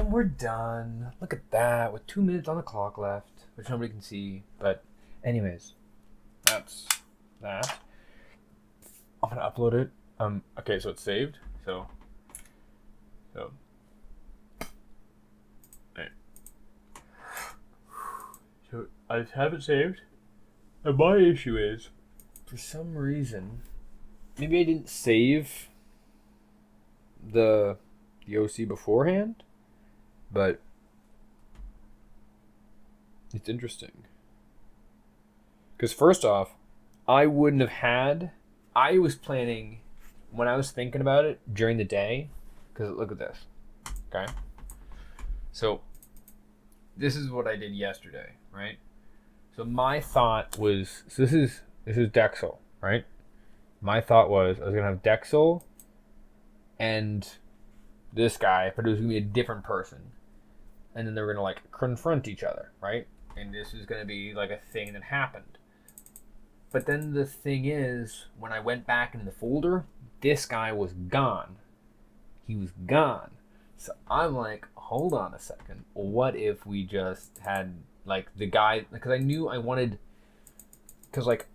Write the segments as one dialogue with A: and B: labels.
A: And we're done. Look at that, with 2 minutes on the clock left, which nobody can see. But anyways, that's that. I'm gonna upload it. Okay, so it's saved. So right. So I have it saved. And my issue is, for some reason, maybe I didn't save the OC beforehand, but it's interesting. Because first off, I was planning, when I was thinking about it during the day, because look at this, okay? So this is what I did yesterday, right? So my thought was, this is Dexel, right? My thought was I was going to have Dexel and this guy, but it was going to be a different person. And then they were going to like confront each other, right? And this is going to be like a thing that happened. But then the thing is, when I went back in the folder, this guy was gone. He was gone. So I'm like, hold on a second. What if we just had like the guy, because I knew I wanted, because like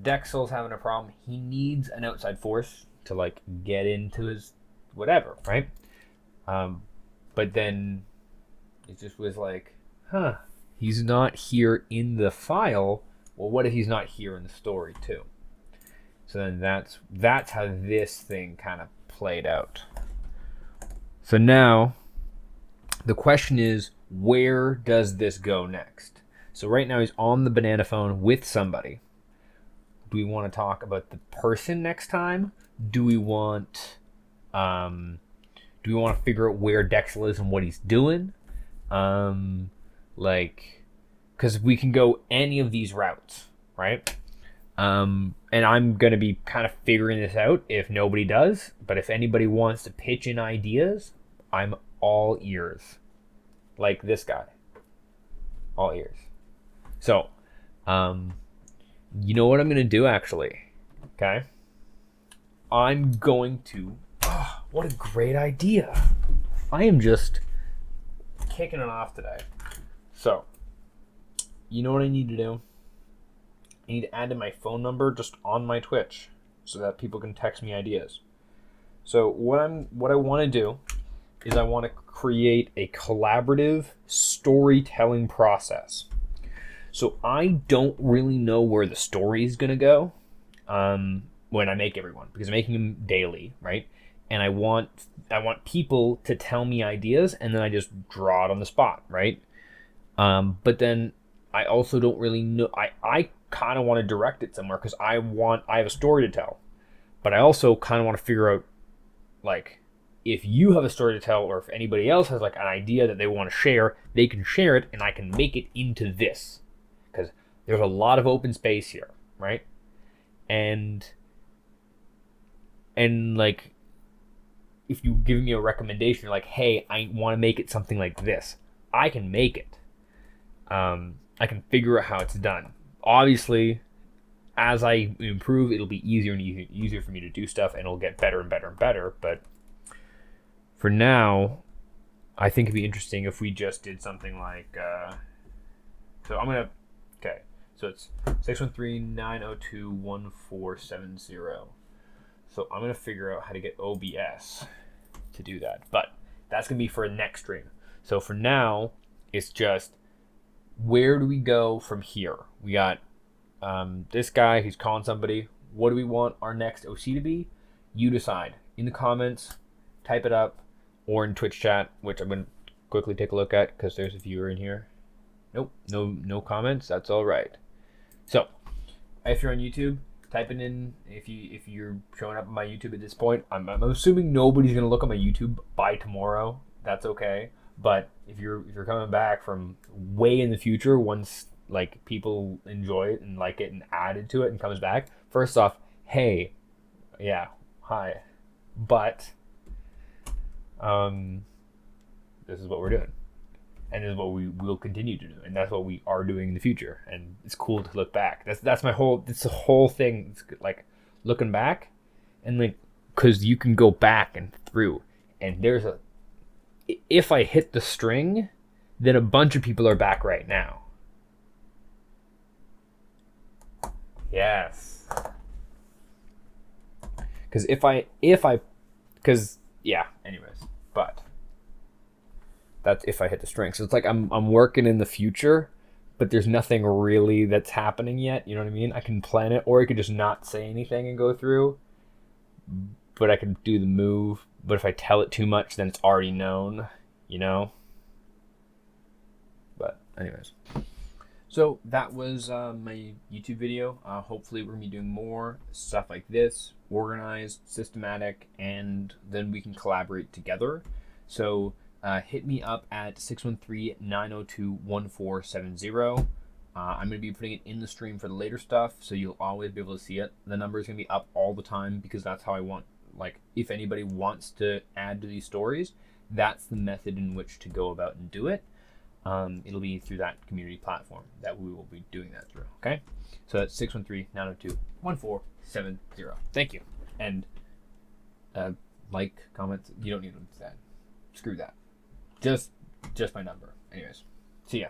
A: Dexel's having a problem. He needs an outside force to like get into his whatever, right? But then it just was like, he's not here in the file. Well, what if he's not here in the story too? So then that's how this thing kind of played out. So now the question is, where does this go next? So right now he's on the banana phone with somebody. Do we want to talk about the person next time? Do we want to figure out where Dexel is and what he's doing? Because we can go any of these routes, right? And I'm going to be kind of figuring this out if nobody does. But if anybody wants to pitch in ideas, I'm all ears. Like this guy. All ears. So, you know what I'm going to do, actually? Okay? I'm going to... Oh, what a great idea. I am just kicking it off today. So, you know what I need to do? I need to add in my phone number just on my Twitch so that people can text me ideas. So what I want to do is I want to create a collaborative storytelling process. So I don't really know where the story is going to go when I make everyone, because I'm making them daily, right? And I want people to tell me ideas, and then I just draw it on the spot, right? But then I also don't really know. I kind of want to direct it somewhere because I have a story to tell, but I also kind of want to figure out, like, if you have a story to tell, or if anybody else has like an idea that they want to share, they can share it, and I can make it into this, because there's a lot of open space here, right? And like, if you give me a recommendation, like, hey, I want to make it something like this, I can make it. I can figure out how it's done. Obviously, as I improve, it'll be easier and easier for me to do stuff, and it'll get better and better and better. But for now, I think it'd be interesting if we just did something like, so I'm going to, okay, so it's 613-902-1470. So I'm going to figure out how to get OBS to do that. But that's going to be for a next stream. So for now, it's just, where do we go from here? We got this guy who's calling somebody. What do we want our next OC to be? You decide. In the comments, type it up, or in Twitch chat, which I'm going to quickly take a look at because there's a viewer in here. Nope, no comments. That's all right. So, if you're on YouTube, type it in. If you're showing up on my YouTube at this point, I'm assuming nobody's going to look at my YouTube by tomorrow. That's okay. But if you're coming back from way in the future, once like people enjoy it and like it and added to it and comes back, first off, hey, yeah, hi, but this is what we're doing, and this is what we will continue to do, and that's what we are doing in the future, and it's cool to look back. That's my whole. It's the whole thing. It's like looking back, and like, because you can go back and through, and there's if I hit the string, then a bunch of people are back right now. Yes. Because anyways, but that's if I hit the string. So it's like I'm working in the future, but there's nothing really that's happening yet. You know what I mean? I can plan it, or I could just not say anything and go through. But I can do the move. But if I tell it too much, then it's already known. You know. But anyways. So that was my YouTube video. Hopefully we're going to be doing more stuff like this, organized, systematic, and then we can collaborate together. So hit me up at 613-902-1470. I'm going to be putting it in the stream for the later stuff, so you'll always be able to see it. The number is going to be up all the time because that's how I want, like, if anybody wants to add to these stories, that's the method in which to go about and do it. It'll be through that community platform that we will be doing that through. Okay, so that's 613-902-1470. Thank you, and like, comments. You don't need them to that. Screw that. Just my number. Anyways, see ya.